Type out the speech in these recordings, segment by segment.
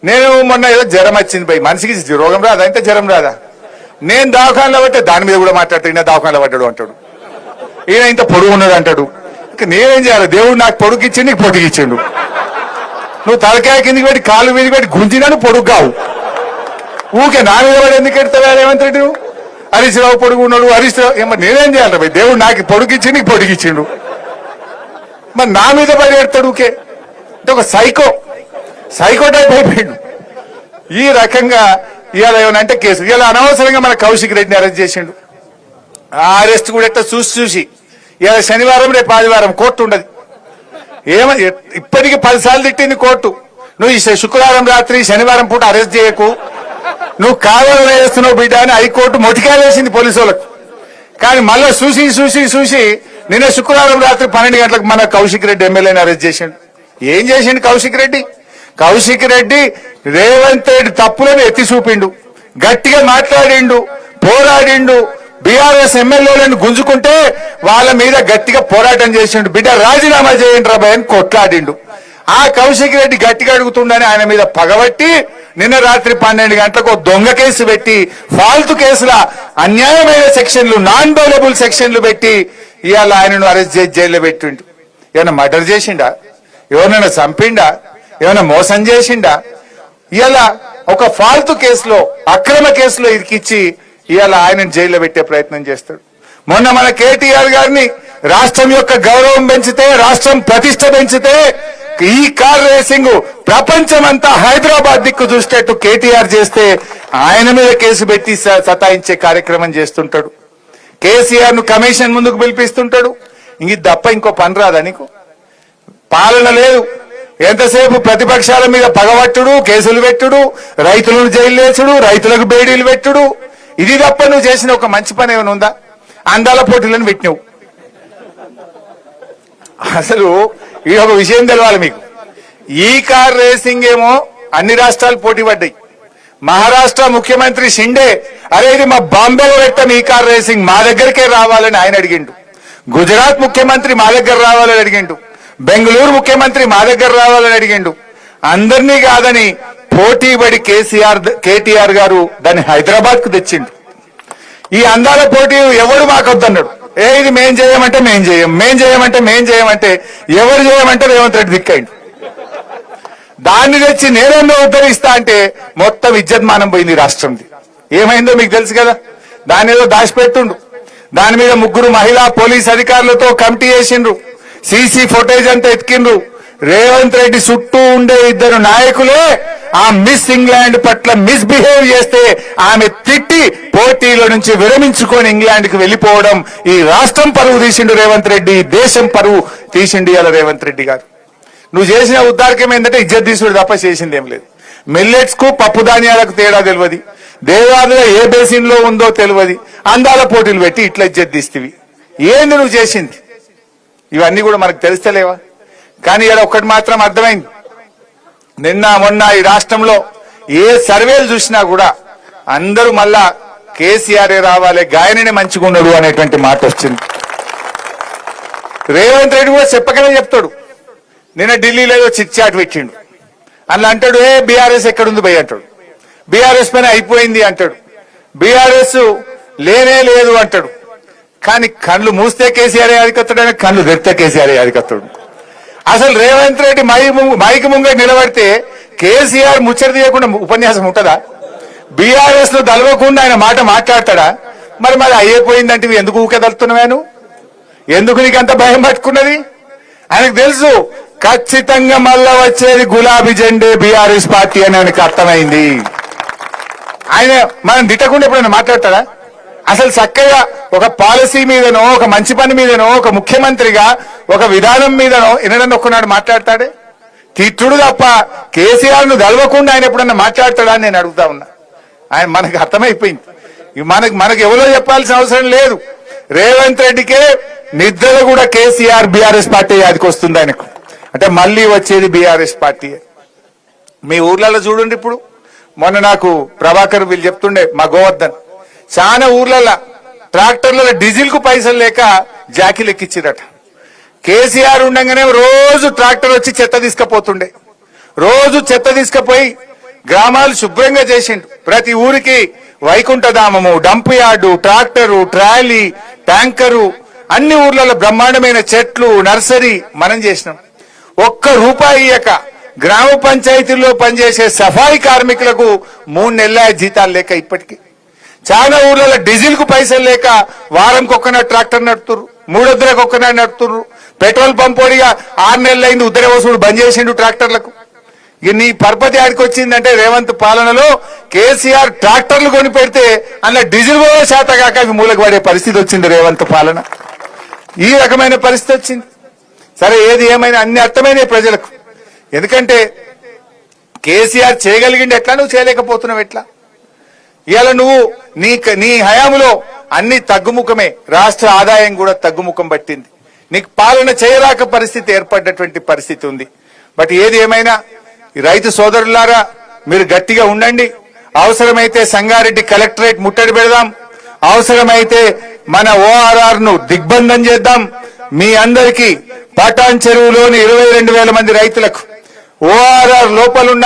నేను మొన్న ఏదో జ్వరం వచ్చింది పోయి, మనిషికి రోగం రాదా అంటే జ్వరం రాదా? నేను దవాఖానలో పట్టే దాని మీద కూడా మాట్లాడతాడు, ఈయన దవాఖానలో పడ్డాడు అంటాడు, ఈయన ఇంత పొడుగు ఉన్నాడు అంటాడు. నేనేం చేయాలి? దేవుడు నాకు పొడుగు ఇచ్చిండు, నీకు పొడుగు ఇచ్చిండు. నువ్వు తలకాయ కిందికి పెట్టి కాలు మీదకి పెట్టి గుంజినాను పొడుగు కావు. ఊకే నా మీద పడి ఎందుకు ఎడతావా రేవంత్ రెడ్డి? నువ్వు హరీష్ రావు పొడుగు ఉన్నాడు, హరీష్ రావు ఏమో నేనేం చేయాలి భయ్? దేవుడు నాకు పొడుగు ఇచ్చి నీకు పొడుగు ఇచ్చిండు, మరి నా మీద పడి ఎడతాడు ఊకే అంటే ఒక సైకో టైప్ అయిపోయిండు. ఈ రకంగా ఇవాళ ఏమనంటే కేసు ఇలా అనవసరంగా మన కౌశిక్ రెడ్డిని అరెస్ట్ చేసిండు. ఆ అరెస్ట్ కూడా ఎట్లా చూసి ఇవాళ శనివారం రేపు ఆదివారం కోర్టు ఉండదు. ఇప్పటికీ 10 సార్లు తిట్టింది కోర్టు. నువ్వు ఈ శుక్రవారం రాత్రి శనివారం పూట అరెస్ట్ చేయకు, నువ్వు కావాలని వేస్తున్నావు బిడ్డ అని హైకోర్టు మొటికాయ వేసింది పోలీసు వాళ్ళకు. కానీ మళ్ళీ చూసి నిన్న శుక్రవారం రాత్రి 12 గంటలకు మన కౌశిక్ రెడ్డి ఎమ్మెల్యేని అరెస్ట్ చేసిండు. ఏం చేసిండు కౌశిక్ రెడ్డి? కౌశిక్ రెడ్డి రేవంత్ రెడ్డి తప్పులను ఎత్తి చూపిండు, గట్టిగా మాట్లాడిండు, పోరాడిండు. బీఆర్ఎస్ ఎమ్మెల్యేలను గుంజుకుంటే వాళ్ళ మీద గట్టిగా పోరాటం చేసిండు. బిడ్డ రాజీనామా చేయండి రాబాయ్ అని కొట్లాడిండు. ఆ కౌశిక్ రెడ్డి గట్టిగా అడుగుతుండని ఆయన మీద పగబట్టి నిన్న రాత్రి 12 గంటలకు దొంగ కేసు పెట్టి, ఫాల్తు కేసుల అన్యాయమైన సెక్షన్లు, నాన్ బెయిలబుల్ సెక్షన్లు పెట్టి ఇవాళ ఆయనను అరెస్ట్ చేసి జైల్లో పెట్టిండు. ఏమైనా మర్డర్ చేసిండా? ఎవరినైనా చంపిండా? ఏమైనా మోసం చేసిండా? ఇవాళ ఒక ఫాల్తు కేసులో, అక్రమ కేసులో ఇరికిచ్చి ఇవాళ ఆయనను జైల్లో పెట్టే ప్రయత్నం చేస్తాడు. మొన్న మన కేటీఆర్ గారిని రాష్ట్రం యొక్క గౌరవం పెంచితే, రాష్ట్రం ప్రతిష్ట పెంచితే ఈ కార్ రేసింగ్ ప్రపంచమంతా హైదరాబాద్ దిక్కు చూసేట్టు కేటీఆర్ చేస్తే ఆయన మీద కేసు పెట్టి సతాయించే కార్యక్రమం చేస్తుంటాడు. కేసీఆర్ ను కమిషన్ ముందుకు పిలిపిస్తుంటాడు. ఇది తప్ప ఇంకో పని రాదా నీకు? పాలన లేదు. ఎంతసేపు ప్రతిపక్షాల మీద పగబట్టుడు, కేసులు పెట్టుడు, రైతులను జైలు వేసుడు, రైతులకు బేడీలు పెట్టుడు, ఇది తప్ప నువ్వు చేసిన ఒక మంచి పని ఏమైనా ఉందా? అందాల పోటీలను పెట్టినావు. అసలు ఈ ఒక విషయం తెలవాలి మీకు. ఈ కార్ రేసింగ్ ఏమో అన్ని రాష్ట్రాలు పోటీ పడ్డాయి. మహారాష్ట్ర ముఖ్యమంత్రి షిండే అరే ఇది మా బాంబేలో పెట్టాం ఈ కార్ రేసింగ్, మా దగ్గరికే రావాలని ఆయన అడిగిండు. గుజరాత్ ముఖ్యమంత్రి మా దగ్గర రావాలని అడిగిండు. బెంగళూరు ముఖ్యమంత్రి మా దగ్గర రావాలని అడిగిండు. అందరినీ కాదని పోటీ పడి కేటీఆర్ గారు దాన్ని హైదరాబాద్ కు తెచ్చిండు. ఈ అందాల పోటీ ఎవడు మాకొద్దన్నాడు. ఇది మేం చేయమంటే మేం చేయమంటే ఎవరు చేయమంటే రేవంత్ రెడ్డి దిక్కైండు. దాన్ని తెచ్చి నేనేమో ఉద్ధరిస్తా అంటే మొత్తం ఇజ్జత్మానం పోయింది రాష్ట్రంది. ఏమైందో మీకు తెలుసు కదా. దాని ఏదో దాచిపెట్టుండు. దాని మీద 3 మహిళా పోలీస్ అధికారులతో కమిటీ చేసిండ్రు. సీసీ ఫుటేజ్ అంతా ఎత్తికిండ్రు. రేవంత్ రెడ్డి చుట్టూ ఉండే 2 నాయకులే ఆ మిస్ ఇంగ్లాండ్ పట్ల మిస్బిహేవ్ చేస్తే ఆమె తిట్టి పోటీలో నుంచి విరమించుకొని ఇంగ్లాండ్ కు వెళ్లిపోవడం. ఈ రాష్ట్రం పరువు తీసిండు రేవంత్ రెడ్డి, దేశం పరువు తీసిండు ఇవాళ రేవంత్ రెడ్డి గారు. నువ్వు చేసిన ఉద్దారకం ఏంటంటే ఇజ్జత్ తీసుడు తప్ప చేసింది ఏం లేదు. మిల్లెట్స్ కు పప్పు ధాన్యాలకు తేడా తెలియదు, దేవాదుల ఏ బేసిన్ లో ఉందో తెలియదు, అందాల పోటీలు పెట్టి ఇట్లా ఇజ్జత్ తీస్తేవి. ఏంది నువ్వు చేసింది? ఇవన్నీ కూడా మనకు తెలుస్తలేవా? కానీ ఇలా ఒక్కటి మాత్రం అర్థమైంది. నిన్న మొన్న ఈ రాష్ట్రంలో ఏ సర్వేలు చూసినా కూడా అందరూ మళ్ళా కేసీఆర్ రావాలి, గాయననే మంచిగా ఉన్నాడు అనేటువంటి మాట వచ్చింది. రేవంత్ రెడ్డి కూడా చెప్పకనే చెప్తాడు. నిన్న ఢిల్లీలో ఏదో చిట్ చాట్ పెట్టిండు. అలా అంటాడు, బీఆర్ఎస్ ఎక్కడుంది భయ్ అంటాడు, బీఆర్ఎస్ పని అయిపోయింది అంటాడు, బీఆర్ఎస్ లేనే లేదు అంటాడు. కానీ కళ్ళు మూస్తే కేసీఆర్ యాదికత్తాడు, కళ్ళు తెరిస్తే కేసీఆర్ యాదికత్తాడు. అసలు రేవంత్ రెడ్డి మైకి ముంగ నిలబడితే కేసీఆర్ ముచ్చట తీయకుండా ఉపన్యాసం ఉంటుందా? బీఆర్ఎస్ లో దలవకుండా ఆయన మాట మాట్లాడతాడా? మరి అయిపోయిందంటే ఎందుకు ఊకెదలుతున్నాను? ఎందుకు నీకు అంత భయం పట్టుకున్నది? ఆయనకు తెలుసు ఖచ్చితంగా మళ్ళా వచ్చేది గులాబీ జెండే బీఆర్ఎస్ పార్టీ అని ఆయనకు అర్థమైంది. ఆయన మనం తిట్టకుండా ఎప్పుడైనా మాట్లాడతాడా? అసలు చక్కగా ఒక పాలసీ మీదనో, ఒక మంచి పని మీదనో, ఒక ముఖ్యమంత్రిగా ఒక విధానం మీదనో ఎన్నడన్నా ఒక్కనాడు మాట్లాడతాడే? తిట్టుడు తప్ప కేసీఆర్ ను దలవకుండా ఆయన ఎప్పుడన్నా మాట్లాడతాడా అని నేను అడుగుతా ఉన్నా. ఆయన మనకు అర్థమైపోయింది. మనకు ఎవరో చెప్పాల్సిన అవసరం లేదు. రేవంత్ రెడ్డికే నిద్ర కూడా కేసీఆర్ బీఆర్ఎస్ పార్టీ యాదికి వస్తుంది ఆయనకు. అంటే మళ్ళీ వచ్చేది బీఆర్ఎస్ పార్టీ. మీ ఊర్లలో చూడండి. ఇప్పుడు మొన్న నాకు ప్రభాకర్ వీళ్ళు చెప్తుండే, మా గోవర్ధన్ చాలా ఊర్లలో ట్రాక్టర్లలో డీజిల్ కు పైసలు లేక జాకీలు ఎక్కిచ్చిరట. కేసీఆర్ ఉండగానే రోజు ట్రాక్టర్ వచ్చి చెత్త తీసుకుపోతుండే. రోజు చెత్త తీసుకుపోయి గ్రామాలు శుభ్రంగా చేసిండు. ప్రతి ఊరికి వైకుంఠధామము, dump yard, tractor, trolley, tanker, అన్ని ఊర్లలో బ్రహ్మాండమైన చెట్లు, నర్సరీ మనం చేసినాం. ఒక్క రూపాయి ఇయ్యక గ్రామ పంచాయతీల్లో పనిచేసే సఫాయి కార్మికులకు 3 నెలల జీతాలు లేక ఇప్పటికీ చాలా ఊర్లలో డీజిల్ కు పైసలు లేక వారంకి ఒక్కనాడు ట్రాక్టర్ నడుపుతున్నారు, 3 వద్దలకు ఒక్కనాడు నడుపుతున్నారు. పెట్రోల్ పంపోడిగా 6 నెలలు అయింది ఉద్దర వసూలు బంద్ చేసిండు ట్రాక్టర్లకు. నీ పరపతి ఆడికి వచ్చిందంటే రేవంత్ పాలనలో కేసీఆర్ ట్రాక్టర్లు కొని పెడితే అందులో డీజిల్ కూడా శాత కాక అవి మూలకు పడే పరిస్థితి వచ్చింది రేవంత్ పాలన. ఈ రకమైన పరిస్థితి వచ్చింది. సరే ఏది ఏమైనా అన్ని అర్థమైనాయి ప్రజలకు. ఎందుకంటే కేసీఆర్ చేయగలిగింది ఎట్లా, నువ్వు చేయలేకపోతున్నావు ఎట్లా? ఇవాళ నువ్వు నీ హయాంలో అన్ని తగ్గుముఖమే, రాష్ట్ర ఆదాయం కూడా తగ్గుముఖం పట్టింది. నీకు పాలన చేయరాక పరిస్థితి ఏర్పడ్డటువంటి పరిస్థితి ఉంది. బట్ ఏది ఏమైనా ఈ రైతు సోదరులారా మీరు గట్టిగా ఉండండి. అవసరమైతే సంగారెడ్డి కలెక్టరేట్ ముట్టడి పెడదాం, అవసరమైతే మన ORR ను దిగ్బంధం చేద్దాం. మీ అందరికీ పటాన్ చెరువులోని 22,000 మంది రైతులకు, ORR లోపలున్న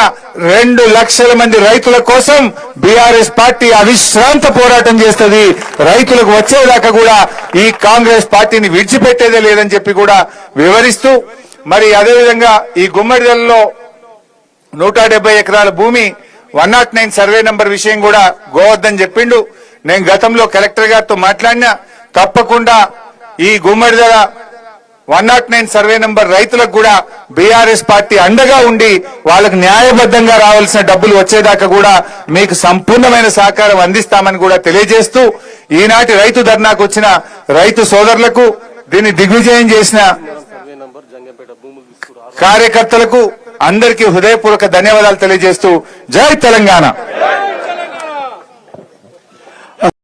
2 లక్షల మంది రైతుల కోసం బీఆర్ఎస్ పార్టీ అవిశ్రాంత పోరాటం చేస్తుంది. రైతులకు వచ్చేదాకా కూడా ఈ కాంగ్రెస్ పార్టీని విడిచిపెట్టేదే లేదని చెప్పి కూడా వివరిస్తూ, మరి అదేవిధంగా ఈ గుమ్మడిదలలో 170 ఎకరాల భూమి 109 సర్వే నంబర్ విషయం కూడా గోవద్దని చెప్పిండు. నేను గతంలో కలెక్టర్ గారితో మాట్లాడినా, తప్పకుండా ఈ గుమ్మడిదల 109 సర్వే నంబర్ రైతులకు కూడా బీఆర్ఎస్ పార్టీ అండగా ఉండి వాళ్ళకు న్యాయబద్ధంగా రావాల్సిన డబ్బులు వచ్చేదాకా కూడా మీకు సంపూర్ణమైన సహకారం అందిస్తామని కూడా తెలియజేస్తూ, ఈనాటి రైతు ధర్నాకు వచ్చిన రైతు సోదరులకు, దీన్ని దిగ్విజయం చేసిన కార్యకర్తలకు అందరికీ హృదయపూర్వక ధన్యవాదాలు తెలియజేస్తూ జై తెలంగాణ.